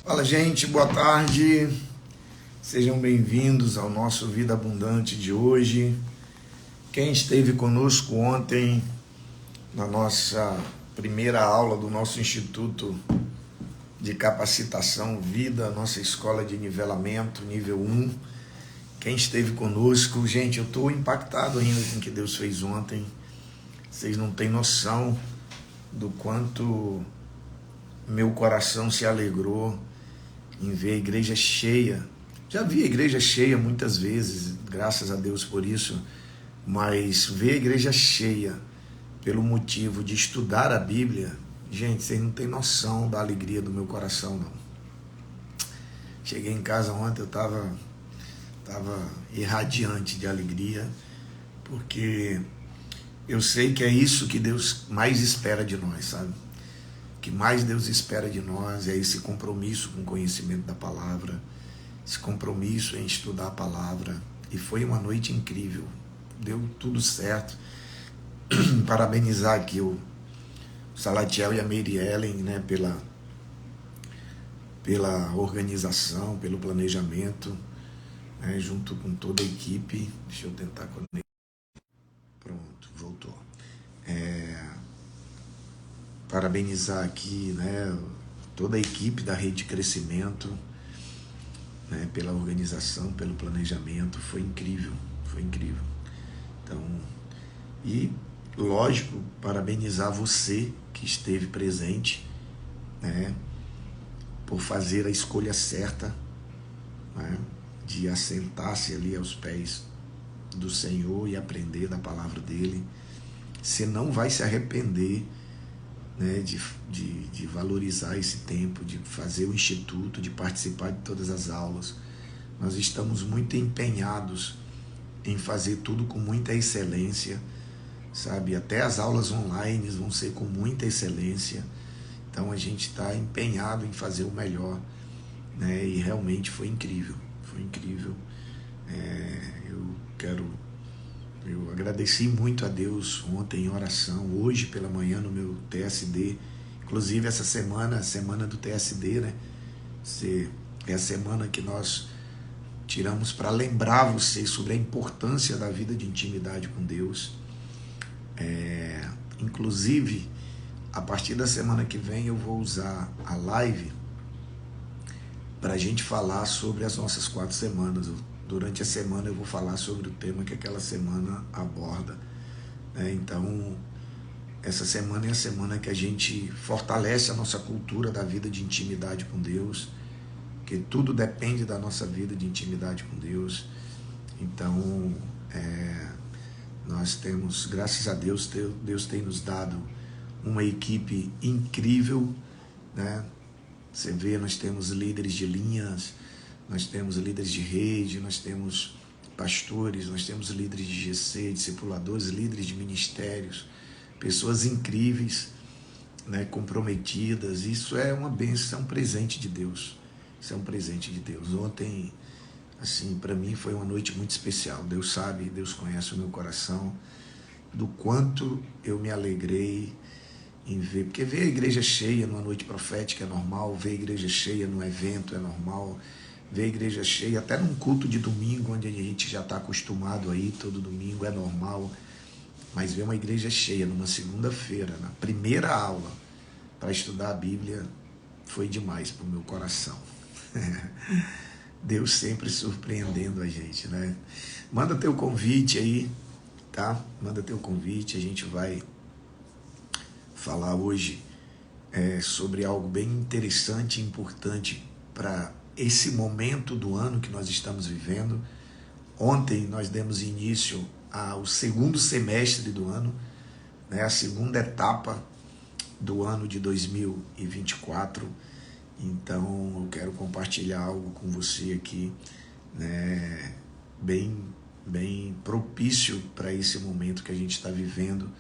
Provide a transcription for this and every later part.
Fala, gente, boa tarde. Sejam bem-vindos ao nosso Vida Abundante de hoje. Quem esteve conosco ontem na nossa primeira aula do nosso Instituto de Capacitação Vida, nossa escola de nivelamento, nível 1. Quem esteve conosco, gente, eu estou impactado ainda com o que Deus fez ontem. Vocês não têm noção do quanto meu coração se alegrou em ver a igreja cheia. Já vi a igreja cheia muitas vezes, graças a Deus por isso, mas ver a igreja cheia pelo motivo de estudar a Bíblia, gente, vocês não têm noção da alegria do meu coração, não. Cheguei em casa ontem, eu estava irradiante de alegria, porque eu sei que é isso que Deus mais espera de nós, sabe? O que mais Deus espera de nós é esse compromisso com o conhecimento da palavra, esse compromisso em estudar a palavra. E foi uma noite incrível, deu tudo certo. Parabenizar aqui o Salatiel e a Mary Ellen, né, pela organização, pelo planejamento, né, junto com toda a equipe. Deixa eu tentar conectar. Pronto, voltou. Parabenizar aqui, né, toda a equipe da Rede de Crescimento, né, pela organização, pelo planejamento. Foi incrível, foi incrível. Então, e lógico, parabenizar você que esteve presente, né, por fazer a escolha certa, né, de assentar-se ali aos pés do Senhor e aprender da palavra dele. Você não vai se arrepender, né, de valorizar esse tempo, de fazer o instituto, de participar de todas as aulas. Nós estamos muito empenhados em fazer tudo com muita excelência, sabe? Até as aulas online vão ser com muita excelência. Então a gente está empenhado em fazer o melhor, né? E realmente foi incrível, foi incrível. Eu agradeci muito a Deus ontem em oração, hoje pela manhã no meu TSD, inclusive essa semana, a semana do TSD, né? É a semana que nós tiramos para lembrar vocês sobre a importância da vida de intimidade com Deus. Inclusive, a partir da semana que vem eu vou usar a live para a gente falar sobre as nossas 4 semanas. Durante a semana eu vou falar sobre o tema que aquela semana aborda, né? Então, essa semana é a semana que a gente fortalece a nossa cultura da vida de intimidade com Deus, que tudo depende da nossa vida de intimidade com Deus. Então, nós temos, graças a Deus, Deus tem nos dado uma equipe incrível, né? Você vê, nós temos líderes de linhas, nós temos líderes de rede, nós temos pastores, nós temos líderes de GC, discipuladores, líderes de ministérios, pessoas incríveis, né, comprometidas. Isso é uma bênção, é um presente de Deus. Isso é um presente de Deus. Ontem, assim, para mim foi uma noite muito especial. Deus sabe, Deus conhece o meu coração, do quanto eu me alegrei em ver, porque ver a igreja cheia numa noite profética é normal, ver a igreja cheia num evento é normal, ver a igreja cheia até num culto de domingo, onde a gente já está acostumado aí, todo domingo é normal, mas ver uma igreja cheia numa segunda-feira, na primeira aula, para estudar a Bíblia, foi demais para o meu coração. Deus sempre surpreendendo a gente, né? Manda teu convite aí, tá? Manda teu convite, a gente vai falar hoje sobre algo bem interessante e importante para esse momento do ano que nós estamos vivendo. Ontem nós demos início ao segundo semestre do ano, né, a segunda etapa do ano de 2024. Então eu quero compartilhar algo com você aqui, né, bem propício para esse momento que a gente está vivendo,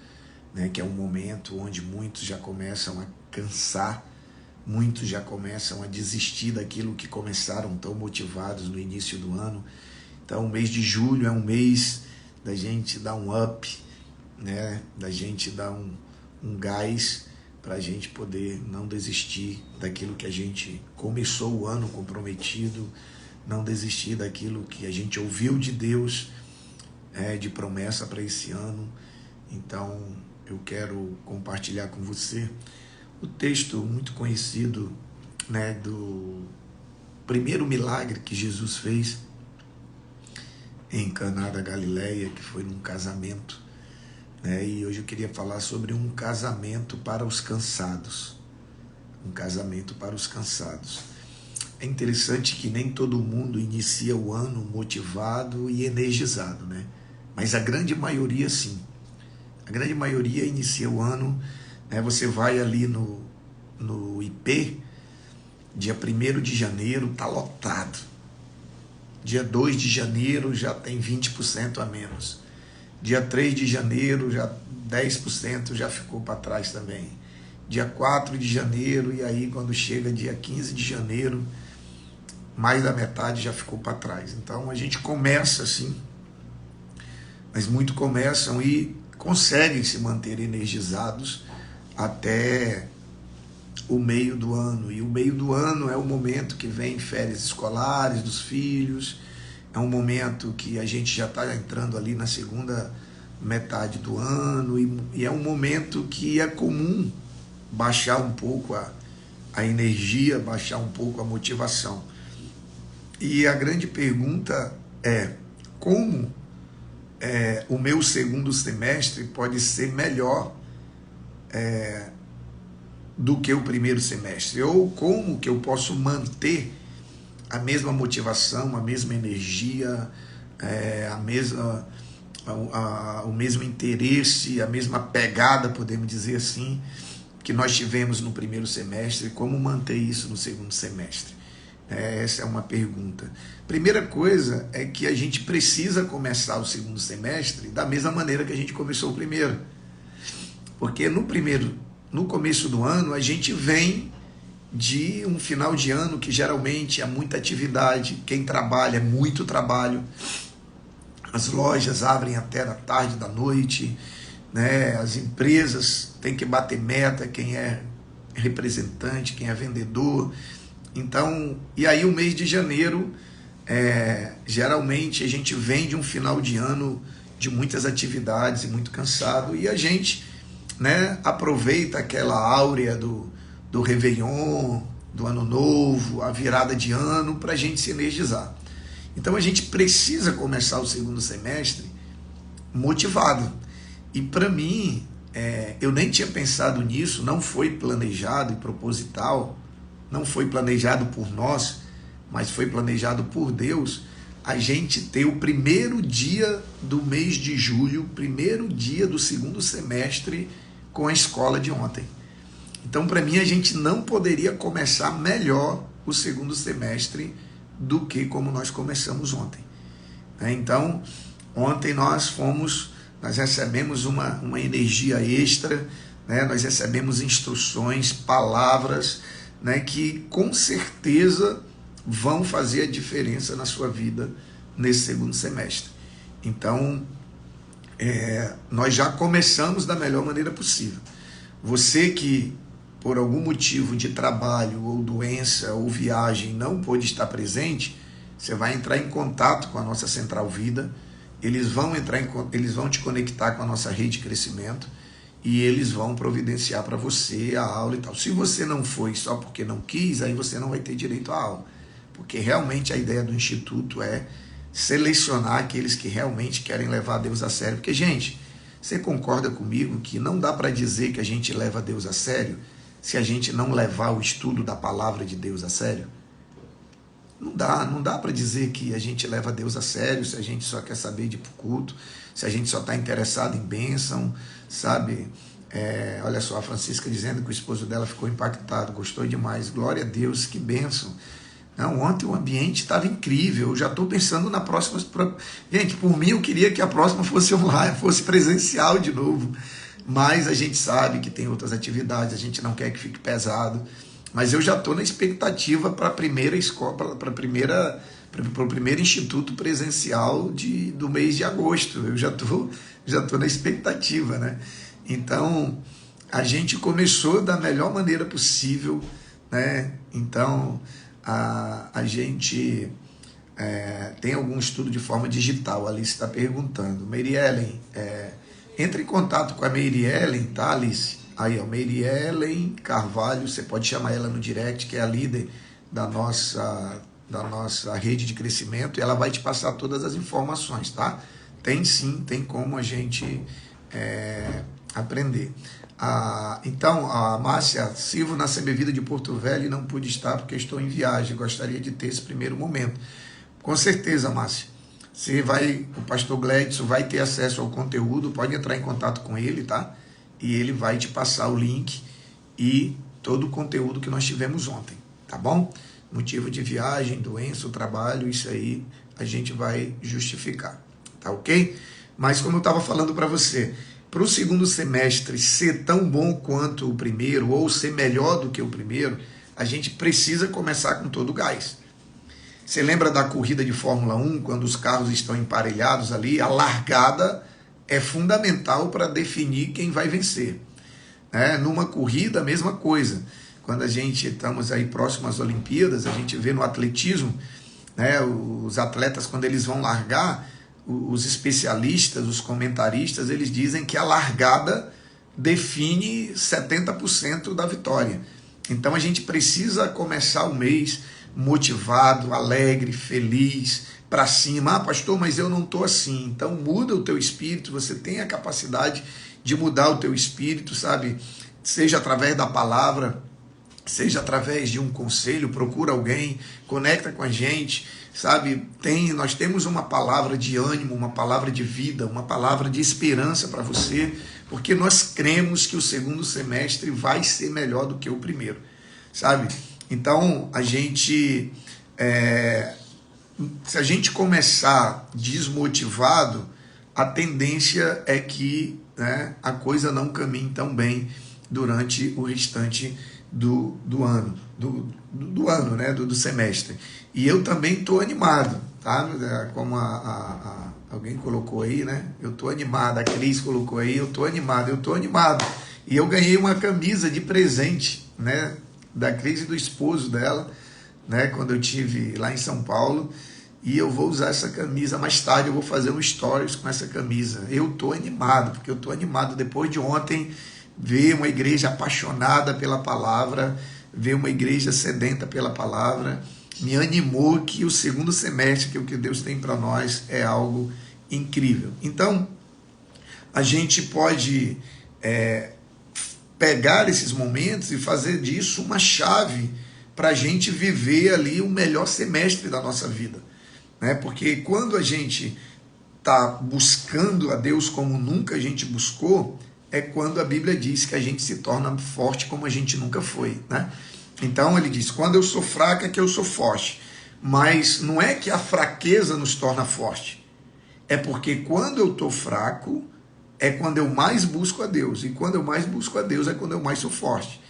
né, que é um momento onde muitos já começam a cansar, muitos já começam a desistir daquilo que começaram tão motivados no início do ano. Então o mês de julho é um mês da gente dar um up, né, da gente dar um gás para a gente poder não desistir daquilo que a gente começou o ano comprometido, não desistir daquilo que a gente ouviu de Deus, de promessa para esse ano. Então, eu quero compartilhar com você o texto muito conhecido, né, do primeiro milagre que Jesus fez em Caná da Galileia, que foi num casamento, né? E hoje eu queria falar sobre um casamento para os cansados. Um casamento para os cansados. É interessante que nem todo mundo inicia o ano motivado e energizado, né? Mas a grande maioria sim. A grande maioria inicia o ano, né? Você vai ali no IP, dia 1º de janeiro está lotado. Dia 2 de janeiro já tem 20% a menos. Dia 3 de janeiro já 10% já ficou para trás também. Dia 4 de janeiro, e aí quando chega dia 15 de janeiro, mais da metade já ficou para trás. Então a gente começa assim, mas muitos começam e conseguem se manter energizados até o meio do ano. E o meio do ano é o momento que vem férias escolares dos filhos, é um momento que a gente já está entrando ali na segunda metade do ano, e é um momento que é comum baixar um pouco a energia, baixar um pouco a motivação. E a grande pergunta é: como o meu segundo semestre pode ser melhor do que o primeiro semestre? Ou como que eu posso manter a mesma motivação, a mesma energia, o mesmo interesse, a mesma pegada, podemos dizer assim, que nós tivemos no primeiro semestre? Como manter isso no segundo semestre? Essa é uma pergunta. Primeira coisa é que a gente precisa começar o segundo semestre da mesma maneira que a gente começou o primeiro. Porque no começo do ano, a gente vem de um final de ano que geralmente há muita atividade, quem trabalha, muito trabalho, as lojas abrem até da tarde, da noite, né? As empresas têm que bater meta, quem é representante, quem é vendedor. Então, e aí o mês de janeiro, geralmente a gente vem de um final de ano de muitas atividades e muito cansado, e a gente, né, aproveita aquela áurea do Réveillon, do Ano Novo, a virada de ano, para a gente se energizar. Então a gente precisa começar o segundo semestre motivado. E para mim, eu nem tinha pensado nisso, não foi planejado e proposital, não foi planejado por nós, mas foi planejado por Deus, a gente ter o primeiro dia do mês de julho, primeiro dia do segundo semestre com a escola de ontem. Então, para mim, a gente não poderia começar melhor o segundo semestre do que como nós começamos ontem. Então, ontem nós recebemos uma energia extra, né? Nós recebemos instruções, palavras, né, que com certeza vão fazer a diferença na sua vida nesse segundo semestre. Então, nós já começamos da melhor maneira possível. Você que por algum motivo de trabalho ou doença ou viagem não pôde estar presente, você vai entrar em contato com a nossa Central Vida, eles vão te conectar com a nossa rede de crescimento e eles vão providenciar para você a aula e tal. Se você não foi só porque não quis, aí você não vai ter direito à aula, porque realmente a ideia do Instituto é selecionar aqueles que realmente querem levar Deus a sério. Porque, gente, você concorda comigo que não dá para dizer que a gente leva Deus a sério se a gente não levar o estudo da palavra de Deus a sério? Não dá para dizer que a gente leva Deus a sério se a gente só quer saber de ir pro culto, se a gente só está interessado em bênção, sabe? Olha só, a Francisca dizendo que o esposo dela ficou impactado, gostou demais, glória a Deus, que bênção. Não, ontem o ambiente estava incrível, eu já estou pensando na próxima. Gente, por mim eu queria que a próxima fosse online, fosse presencial de novo, mas a gente sabe que tem outras atividades, a gente não quer que fique pesado, mas eu já estou na expectativa para a primeira escola, para o primeiro instituto presencial do mês de agosto. Eu já tô na expectativa, né? Então, a gente começou da melhor maneira possível, né? Então, a gente tem algum estudo de forma digital, a Alice está perguntando. Mary Ellen, entre em contato com a Mary Ellen, tá, Alice? Aí, ó, Mary Ellen Carvalho, você pode chamar ela no direct, que é a líder da nossa rede de crescimento, e ela vai te passar todas as informações, tá? Tem sim, tem como a gente aprender. Então, a Márcia, sirvo na CB Vida de Porto Velho e não pude estar porque estou em viagem, gostaria de ter esse primeiro momento. Com certeza, Márcia, o pastor Gledson vai ter acesso ao conteúdo, pode entrar em contato com ele, tá? E ele vai te passar o link e todo o conteúdo que nós tivemos ontem, tá bom? Motivo de viagem, doença, o trabalho, isso aí a gente vai justificar, tá ok? Mas como eu estava falando para você, para o segundo semestre ser tão bom quanto o primeiro, ou ser melhor do que o primeiro, a gente precisa começar com todo o gás. Você lembra da corrida de Fórmula 1, quando os carros estão emparelhados ali? A largada é fundamental para definir quem vai vencer. Numa corrida, a mesma coisa. Quando a gente estamos aí próximo às Olimpíadas, a gente vê no atletismo, os atletas, quando eles vão largar, os especialistas, os comentaristas, eles dizem que a largada define 70% da vitória. Então a gente precisa começar o mês motivado, alegre, feliz, para cima. Pastor, mas eu não estou assim. Então muda o teu espírito, você tem a capacidade de mudar o teu espírito, sabe? Seja através da palavra, seja através de um conselho, procura alguém, conecta com a gente, sabe? Nós temos uma palavra de ânimo, uma palavra de vida, uma palavra de esperança para você, porque nós cremos que o segundo semestre vai ser melhor do que o primeiro, sabe? Então, se a gente começar desmotivado, a tendência é que a coisa não caminhe tão bem durante o restante do ano, do semestre. E eu também estou animado, tá? Como alguém colocou aí, né? Eu estou animado, a Cris colocou aí, eu estou animado. E eu ganhei uma camisa de presente, né? Da Cris e do esposo dela, né? Quando eu estive lá em São Paulo. E eu vou usar essa camisa mais tarde, eu vou fazer um stories com essa camisa. Eu estou animado, porque eu estou animado depois de ontem ver uma igreja apaixonada pela palavra, ver uma igreja sedenta pela palavra. Me animou que o segundo semestre, que é o que Deus tem para nós, é algo incrível. Então, a gente pode pegar esses momentos e fazer disso uma chave para a gente viver ali o melhor semestre da nossa vida. Porque quando a gente está buscando a Deus como nunca a gente buscou, é quando a Bíblia diz que a gente se torna forte como a gente nunca foi, né? Então ele diz, quando eu sou fraco é que eu sou forte. Mas não é que a fraqueza nos torna forte. É porque quando eu estou fraco, é quando eu mais busco a Deus. E quando eu mais busco a Deus, é quando eu mais sou forte.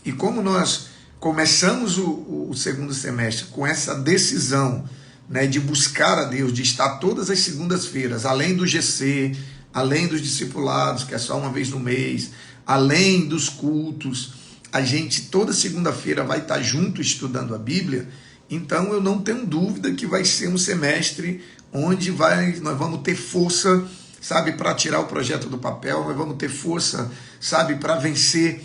E como nós começamos o segundo semestre com essa decisão, né, de buscar a Deus, de estar todas as segundas-feiras, além do GC, além dos discipulados, que é só uma vez no mês, além dos cultos, a gente toda segunda-feira vai estar junto estudando a Bíblia. Então eu não tenho dúvida que vai ser um semestre onde nós vamos ter força, sabe, para tirar o projeto do papel, nós vamos ter força, sabe, para vencer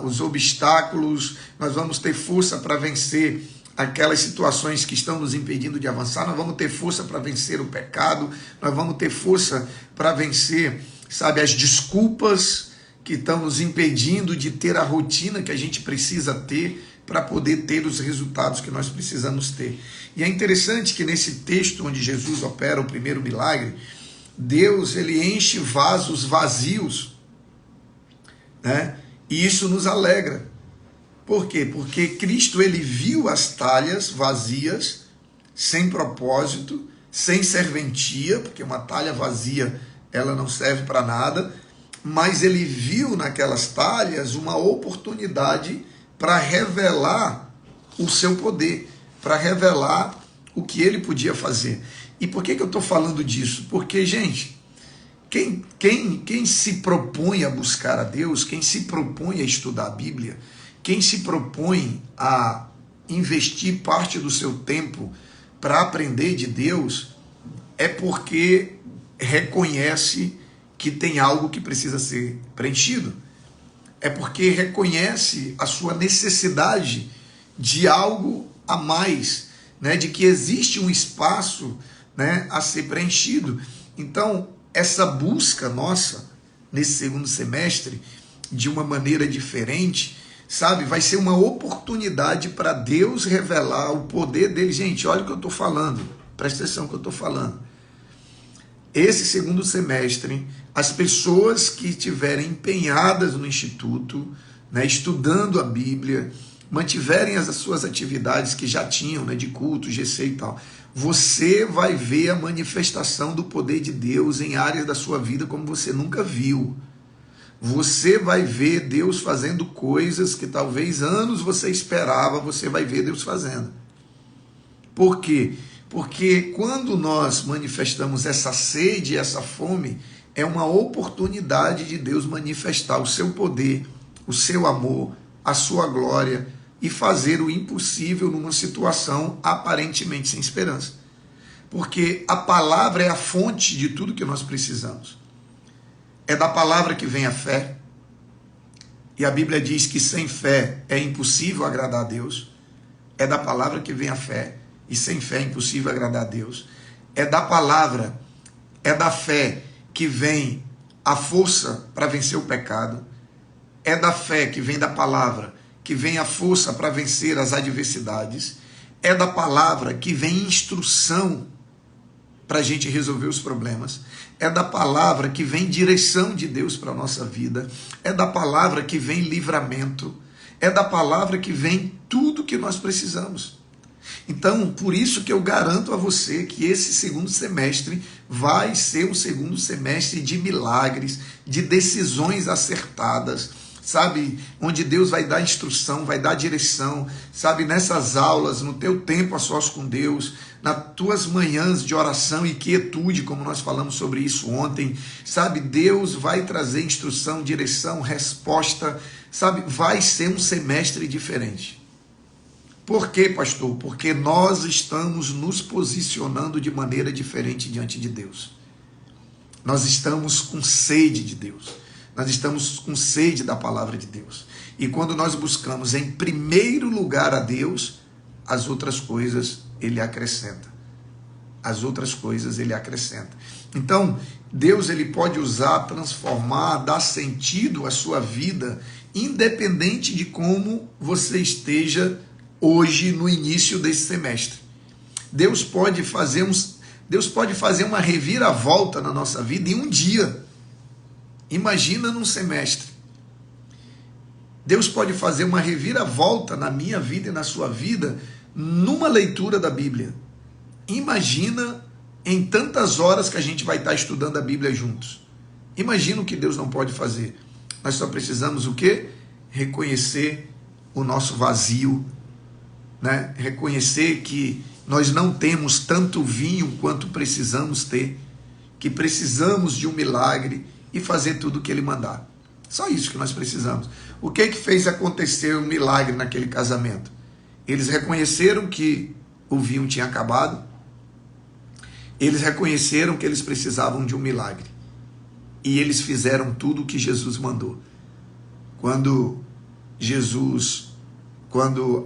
os obstáculos, nós vamos ter força para vencer aquelas situações que estão nos impedindo de avançar, nós vamos ter força para vencer o pecado, nós vamos ter força para vencer, sabe, as desculpas que estão nos impedindo de ter a rotina que a gente precisa ter para poder ter os resultados que nós precisamos ter. E é interessante que nesse texto onde Jesus opera o primeiro milagre, Deus ele enche vasos vazios, né? E isso nos alegra. Por quê? Porque Cristo ele viu as talhas vazias, sem propósito, sem serventia, porque uma talha vazia ela não serve para nada, mas ele viu naquelas talhas uma oportunidade para revelar o seu poder, para revelar o que ele podia fazer. E por que eu estou falando disso? Porque, gente, Quem se propõe a buscar a Deus, quem se propõe a estudar a Bíblia, quem se propõe a investir parte do seu tempo para aprender de Deus, é porque reconhece que tem algo que precisa ser preenchido. É porque reconhece a sua necessidade de algo a mais, né? De que existe um espaço, né, a ser preenchido. Então, essa busca nossa, nesse segundo semestre, de uma maneira diferente, sabe, vai ser uma oportunidade para Deus revelar o poder dele. Gente, olha o que eu estou falando, presta atenção no que eu estou falando. Esse segundo semestre, as pessoas que estiverem empenhadas no Instituto, né, estudando a Bíblia, mantiverem as suas atividades que já tinham, né, de culto, GC e tal, você vai ver a manifestação do poder de Deus em áreas da sua vida como você nunca viu. Você vai ver Deus fazendo coisas que talvez anos você esperava, você vai ver Deus fazendo. Por quê? Porque quando nós manifestamos essa sede, essa fome, é uma oportunidade de Deus manifestar o seu poder, o seu amor, a sua glória e fazer o impossível numa situação aparentemente sem esperança. Porque a palavra é a fonte de tudo que nós precisamos. É da palavra que vem a fé. E a Bíblia diz que sem fé é impossível agradar a Deus. É da palavra que vem a fé. E sem fé é impossível agradar a Deus. É da palavra, é da fé que vem a força para vencer o pecado. É da fé que vem da palavra, que vem a força para vencer as adversidades. É da palavra que vem instrução para a gente resolver os problemas. É da palavra que vem direção de Deus para a nossa vida. É da palavra que vem livramento. É da palavra que vem tudo que nós precisamos. Então, por isso que eu garanto a você que esse segundo semestre vai ser um segundo semestre de milagres, de decisões acertadas, sabe? Onde Deus vai dar instrução, vai dar direção, sabe? Nessas aulas, no teu tempo a sós com Deus, nas tuas manhãs de oração e quietude, como nós falamos sobre isso ontem, sabe? Deus vai trazer instrução, direção, resposta, sabe? Vai ser um semestre diferente. Por quê, pastor? Porque nós estamos nos posicionando de maneira diferente diante de Deus. Nós estamos com sede de Deus. Nós estamos com sede da palavra de Deus. E quando nós buscamos em primeiro lugar a Deus, as outras coisas Ele acrescenta. As outras coisas Ele acrescenta. Então, Deus ele pode usar, transformar, dar sentido à sua vida, independente de como você esteja hoje no início desse semestre. Deus pode fazer uma reviravolta na nossa vida em um dia. Imagina num semestre. Deus pode fazer uma reviravolta na minha vida e na sua vida numa leitura da Bíblia. Imagina em tantas horas que a gente vai estar estudando a Bíblia juntos. Imagina o que Deus não pode fazer. Nós só precisamos o quê? Reconhecer o nosso vazio, né? Reconhecer que nós não temos tanto vinho quanto precisamos ter, que precisamos de um milagre e fazer tudo o que Ele mandar. Só isso que nós precisamos. O que fez acontecer um milagre naquele casamento? Eles reconheceram que o vinho tinha acabado, eles reconheceram que eles precisavam de um milagre e eles fizeram tudo o que Jesus mandou. Quando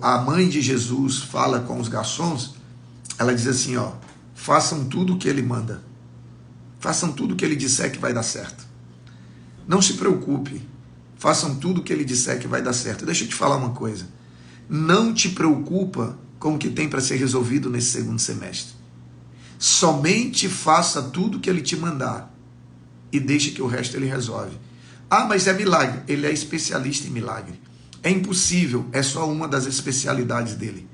a mãe de Jesus fala com os garçons, ela diz assim, ó, façam tudo o que Ele manda. Façam tudo o que Ele disser que vai dar certo. Não se preocupe. Façam tudo o que Ele disser que vai dar certo. Deixa eu te falar uma coisa. Não te preocupa com o que tem para ser resolvido nesse segundo semestre. Somente faça tudo o que Ele te mandar e deixe que o resto Ele resolve. Ah, mas é milagre. Ele é especialista em milagre. É impossível, é só uma das especialidades dele.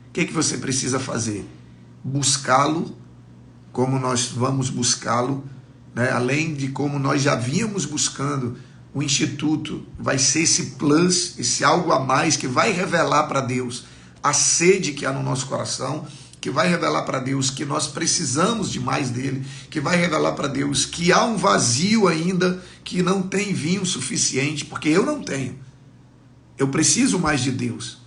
O que você precisa fazer? Buscá-lo, como nós vamos buscá-lo, né? Além de como nós já vínhamos buscando, o Instituto vai ser esse plus, esse algo a mais que vai revelar para Deus a sede que há no nosso coração que vai revelar para Deus que nós precisamos de mais dele, que vai revelar para Deus que há um vazio ainda, que não tem vinho suficiente, porque eu não tenho. Eu preciso mais de Deus.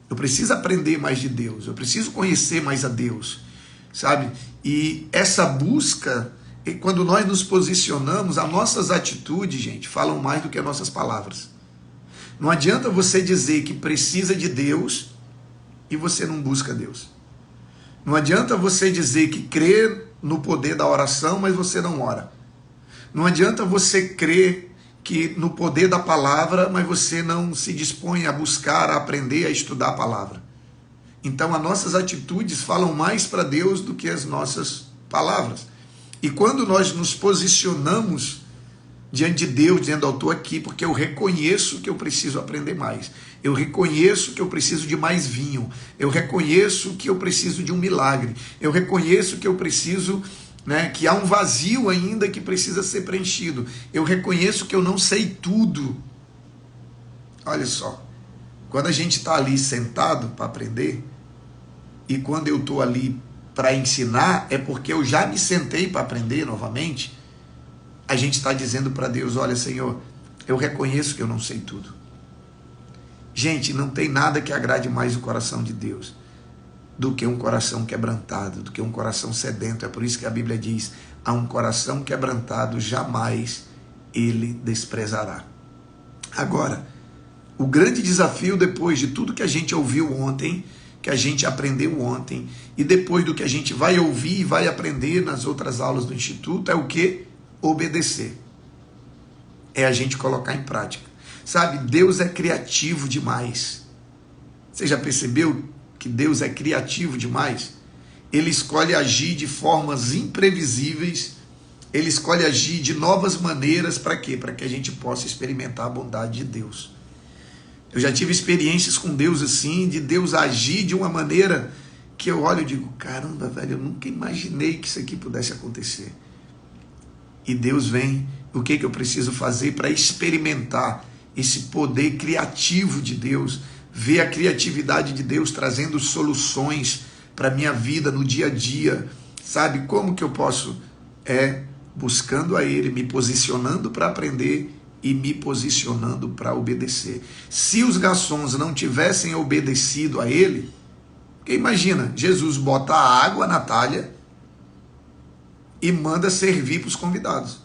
Eu preciso aprender mais de Deus. Eu preciso conhecer mais a Deus, sabe? E essa busca, quando nós nos posicionamos, as nossas atitudes, gente, falam mais do que as nossas palavras. Não adianta você dizer que precisa de Deus e você não busca Deus. Não adianta você dizer que crê no poder da oração, mas você não ora. Não adianta você crer que no poder da palavra, mas você não se dispõe a buscar, a aprender, a estudar a palavra. Então as nossas atitudes falam mais para Deus do que as nossas palavras. E quando nós nos posicionamos diante de Deus, dizendo, eu estou aqui porque eu reconheço que eu preciso aprender mais. Eu reconheço que eu preciso de mais vinho. Eu reconheço que eu preciso de um milagre. Eu reconheço que eu preciso, que há um vazio ainda que precisa ser preenchido. Eu reconheço que eu não sei tudo. Olha só, quando a gente está ali sentado para aprender, e quando eu estou ali para ensinar, é porque eu já me sentei para aprender novamente. A gente está dizendo para Deus, olha, Senhor, eu reconheço que eu não sei tudo. Gente, não tem nada que agrade mais o coração de Deus do que um coração quebrantado, do que um coração sedento. É por isso que a Bíblia diz, a um coração quebrantado jamais ele desprezará. Agora, o grande desafio depois de tudo que a gente ouviu ontem, que a gente aprendeu ontem, e depois do que a gente vai ouvir e vai aprender nas outras aulas do Instituto, é o quê? Obedecer. É a gente colocar em prática. Sabe, Deus é criativo demais. Você já percebeu que Deus é criativo demais? Ele escolhe agir de formas imprevisíveis, ele escolhe agir de novas maneiras, para quê? Para que a gente possa experimentar a bondade de Deus. Eu já tive experiências com Deus assim, de Deus agir de uma maneira que eu olho e digo, caramba, velho, eu nunca imaginei que isso aqui pudesse acontecer. E Deus vem, o que eu preciso fazer para experimentar esse poder criativo de Deus, ver a criatividade de Deus trazendo soluções para a minha vida no dia a dia, sabe? Como que eu posso? Buscando a Ele, me posicionando para aprender e me posicionando para obedecer. Se os garçons não tivessem obedecido a Ele, imagina, Jesus bota a água na talha e manda servir para os convidados.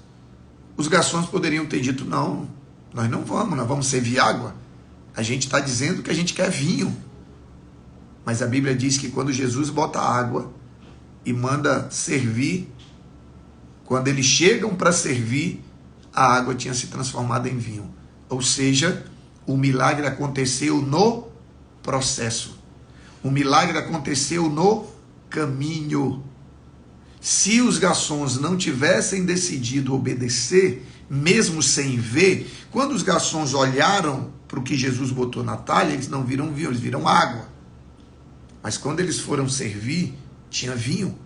Os garçons poderiam ter dito, não, nós não vamos, nós vamos servir água. A gente está dizendo que a gente quer vinho. Mas a Bíblia diz que quando Jesus bota água e manda servir, quando eles chegam para servir, a água tinha se transformado em vinho. Ou seja, o milagre aconteceu no processo. O milagre aconteceu no caminho. Se os garçons não tivessem decidido obedecer, mesmo sem ver, quando os garçons olharam para o que Jesus botou na talha, eles não viram vinho, eles viram água. Mas quando eles foram servir, tinha vinho.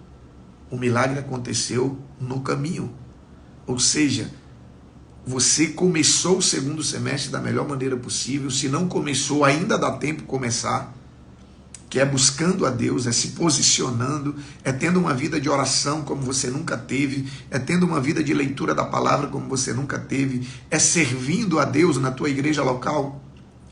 O milagre aconteceu no caminho. Ou seja, você começou o segundo semestre da melhor maneira possível. Se não começou, ainda dá tempo de começar. Que é buscando a Deus, é se posicionando, é tendo uma vida de oração como você nunca teve, é tendo uma vida de leitura da palavra como você nunca teve, é servindo a Deus na tua igreja local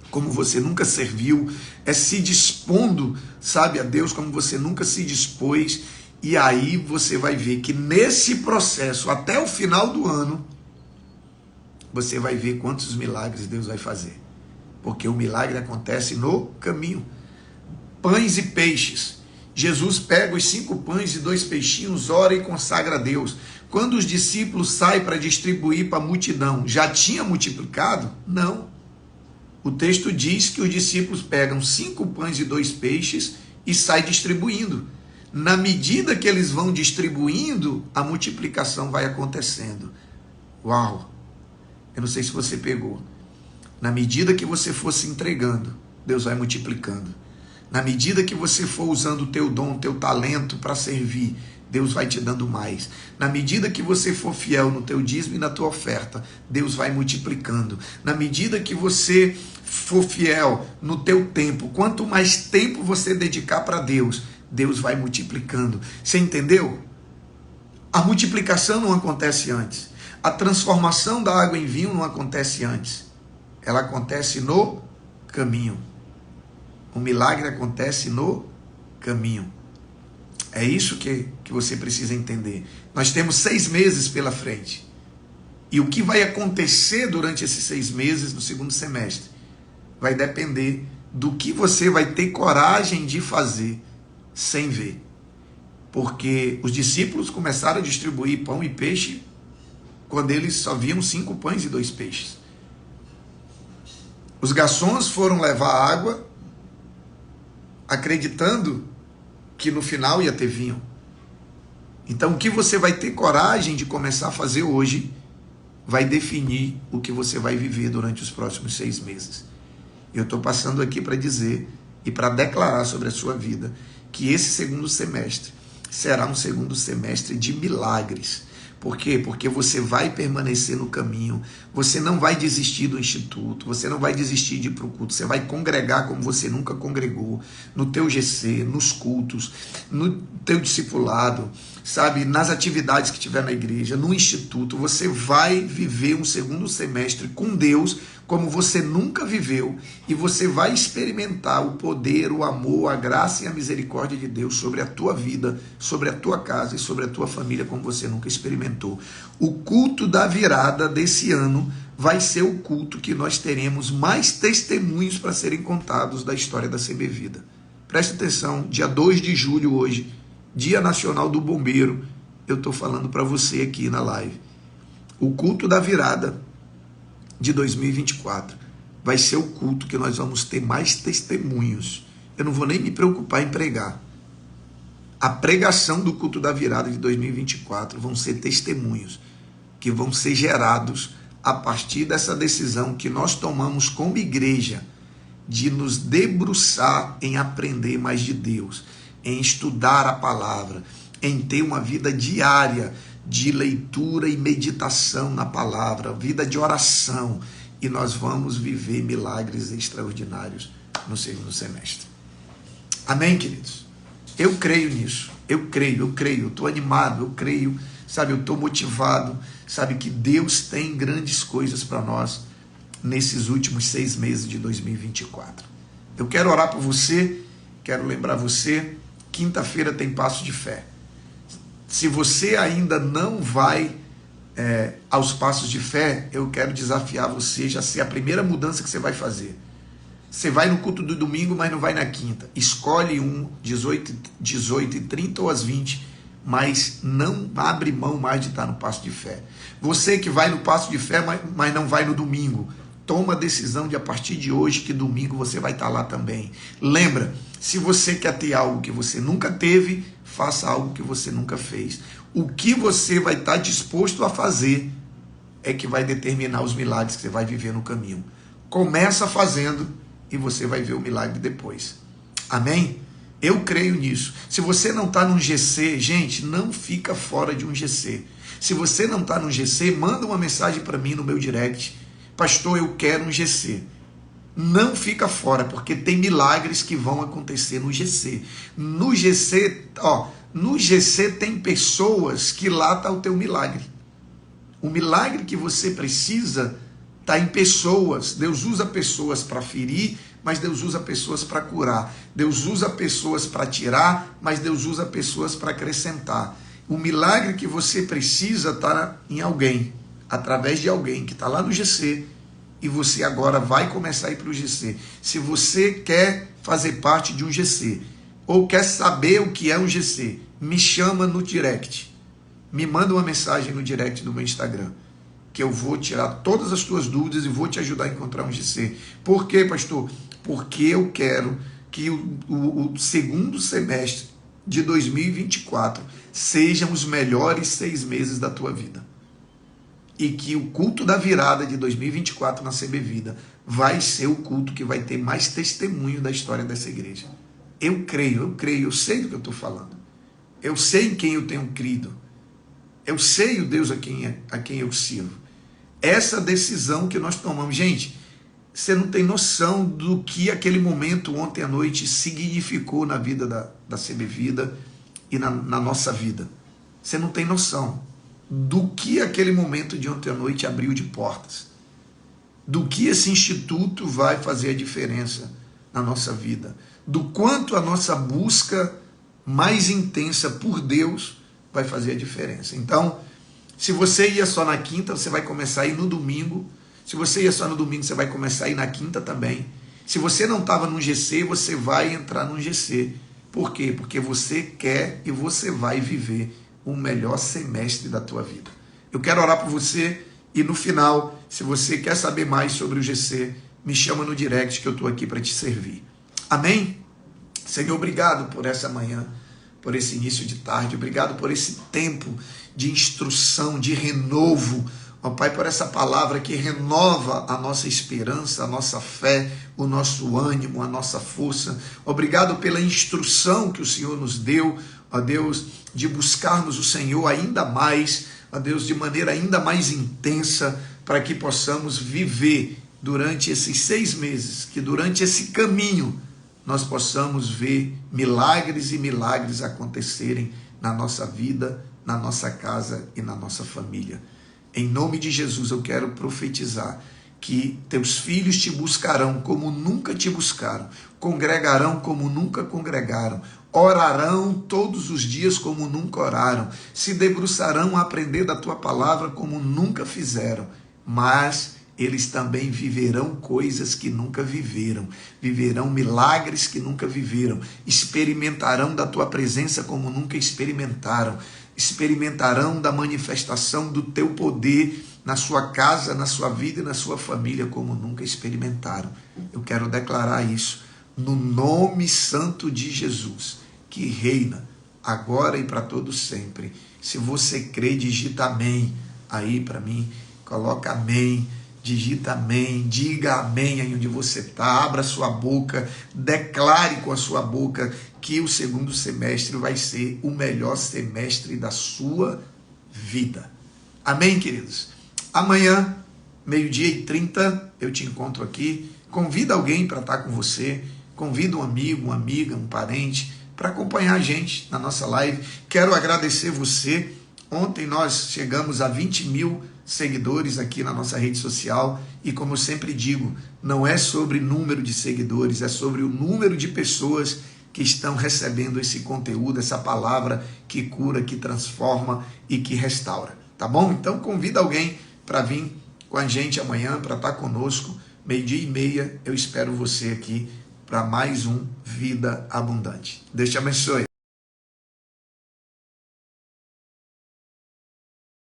como você nunca serviu, é se dispondo, sabe, a Deus como você nunca se dispôs. E aí você vai ver que nesse processo, até o final do ano, você vai ver quantos milagres Deus vai fazer. Porque o milagre acontece no caminho. Pães e peixes. Jesus pega os 5 pães e 2 peixinhos, ora e consagra a Deus. Quando os discípulos saem para distribuir para a multidão, já tinha multiplicado? Não. O texto diz que os discípulos pegam 5 pães e 2 peixes e saem distribuindo. Na medida que eles vão distribuindo, a multiplicação vai acontecendo. Uau! Eu não sei se você pegou. Na medida que você for se entregando, Deus vai multiplicando. Na medida que você for usando o teu dom, o teu talento para servir, Deus vai te dando mais. Na medida que você for fiel no teu dízimo e na tua oferta, Deus vai multiplicando. Na medida que você for fiel no teu tempo, quanto mais tempo você dedicar para Deus, Deus vai multiplicando. Você entendeu? A multiplicação não acontece antes. A transformação da água em vinho não acontece antes. Ela acontece no caminho. O milagre acontece no caminho. É isso que você precisa entender. Nós temos 6 meses pela frente. E o que vai acontecer durante esses 6 meses no segundo semestre vai depender do que você vai ter coragem de fazer sem ver. Porque os discípulos começaram a distribuir pão e peixe quando eles só viam 5 pães e 2 peixes. Os garçons foram levar água acreditando que no final ia ter vinho. Então o que você vai ter coragem de começar a fazer hoje vai definir o que você vai viver durante os próximos 6 meses. Eu estou passando aqui para dizer e para declarar sobre a sua vida que esse segundo semestre será um segundo semestre de milagres. Por quê? Porque você vai permanecer no caminho, você não vai desistir do instituto, você não vai desistir de ir para o culto, você vai congregar como você nunca congregou, no teu GC, nos cultos, no teu discipulado, sabe, nas atividades que tiver na igreja, no instituto. Você vai viver um segundo semestre com Deus como você nunca viveu, e você vai experimentar o poder, o amor, a graça e a misericórdia de Deus sobre a tua vida, sobre a tua casa e sobre a tua família como você nunca experimentou. O culto da virada desse ano vai ser o culto que nós teremos mais testemunhos para serem contados da história da CB Vida. Preste atenção, dia 2 de julho hoje, Dia Nacional do Bombeiro, eu estou falando para você aqui na live. O culto da virada de 2024 vai ser o culto que nós vamos ter mais testemunhos. Eu não vou nem me preocupar em pregar. A pregação do culto da virada de 2024 vão ser testemunhos que vão ser gerados a partir dessa decisão que nós tomamos como igreja de nos debruçar em aprender mais de Deus, em estudar a palavra, em ter uma vida diária de leitura e meditação na palavra, vida de oração, e nós vamos viver milagres extraordinários no segundo semestre. Amém, queridos? Eu creio nisso, eu creio, eu estou animado, eu creio, sabe, eu estou motivado, sabe, que Deus tem grandes coisas para nós nesses últimos 6 meses de 2024. Eu quero orar por você, quero lembrar você, quinta-feira tem Passo de Fé. Se você ainda não vai aos passos de fé, eu quero desafiar você, já ser a primeira mudança que você vai fazer. Você vai no culto do domingo, mas não vai na quinta. Escolhe 18 e 30 ou às 20, mas não abre mão mais de estar no passo de fé. Você que vai no passo de fé, mas não vai no domingo, toma a decisão de a partir de hoje que domingo você vai estar lá também. Lembra, se você quer ter algo que você nunca teve, faça algo que você nunca fez. O que você vai estar disposto a fazer é que vai determinar os milagres que você vai viver no caminho. Começa fazendo e você vai ver o milagre depois. Amém? Eu creio nisso. Se você não está num GC, gente, não fica fora de um GC. Se você não está num GC, manda uma mensagem para mim no meu direct. Pastor, eu quero um GC. Não fica fora, porque tem milagres que vão acontecer no GC. No GC tem pessoas que lá está o teu milagre. O milagre que você precisa está em pessoas. Deus usa pessoas para ferir, mas Deus usa pessoas para curar. Deus usa pessoas para tirar, mas Deus usa pessoas para acrescentar. O milagre que você precisa está em alguém, através de alguém que está lá no GC, e você agora vai começar a ir para o GC. Se você quer fazer parte de um GC, ou quer saber o que é um GC, me chama no direct. Me manda uma mensagem no direct do meu Instagram, que eu vou tirar todas as tuas dúvidas e vou te ajudar a encontrar um GC. Por quê, pastor? Porque eu quero que o segundo semestre de 2024 sejam os melhores 6 meses da tua vida. E que o culto da virada de 2024 na CB Vida vai ser o culto que vai ter mais testemunho da história dessa igreja. Eu creio, eu sei do que eu estou falando. Eu sei em quem eu tenho crido. Eu sei o Deus a quem eu sirvo. Essa decisão que nós tomamos. Gente, você não tem noção do que aquele momento ontem à noite significou na vida da CB Vida e na nossa vida. Você não tem noção do que aquele momento de ontem à noite abriu de portas, do que esse instituto vai fazer a diferença na nossa vida, do quanto a nossa busca mais intensa por Deus vai fazer a diferença. Então, se você ia só na quinta, você vai começar a ir no domingo. Se você ia só no domingo, você vai começar a ir na quinta também. Se você não estava no GC, você vai entrar no GC. Por quê? Porque você quer e você vai viver o melhor semestre da tua vida. Eu quero orar por você e no final, se você quer saber mais sobre o GC, me chama no direct que eu estou aqui para te servir. Amém? Senhor, obrigado por essa manhã, por esse início de tarde, obrigado por esse tempo de instrução, de renovo, ó Pai, por essa palavra que renova a nossa esperança, a nossa fé, o nosso ânimo, a nossa força. Obrigado pela instrução que o Senhor nos deu, ó Deus, de buscarmos o Senhor ainda mais, ó Deus, de maneira ainda mais intensa, para que possamos viver durante esses 6 meses, que durante esse caminho nós possamos ver milagres e milagres acontecerem na nossa vida, na nossa casa e na nossa família. Em nome de Jesus eu quero profetizar que teus filhos te buscarão como nunca te buscaram, congregarão como nunca congregaram, orarão todos os dias como nunca oraram, se debruçarão a aprender da tua palavra como nunca fizeram, mas eles também viverão coisas que nunca viveram, viverão milagres que nunca viveram, experimentarão da tua presença como nunca experimentaram, experimentarão da manifestação do teu poder na sua casa, na sua vida e na sua família como nunca experimentaram. Eu quero declarar isso no nome santo de Jesus, que reina agora e para todo sempre. Se você crê, digita amém aí para mim, coloca amém, digita amém, diga amém aí onde você está, abra sua boca, declare com a sua boca que o segundo semestre vai ser o melhor semestre da sua vida. Amém, queridos? Amanhã, 12h30, eu te encontro aqui. Convida alguém para estar com você, convida um amigo, uma amiga, um parente, para acompanhar a gente na nossa live. Quero agradecer você. Ontem nós chegamos a 20 mil seguidores aqui na nossa rede social e, como eu sempre digo, não é sobre número de seguidores, é sobre o número de pessoas que estão recebendo esse conteúdo, essa palavra que cura, que transforma e que restaura, tá bom? Então convida alguém para vir com a gente amanhã, para estar conosco, 12h30, eu espero você aqui para mais um Vida Abundante. Deus te abençoe.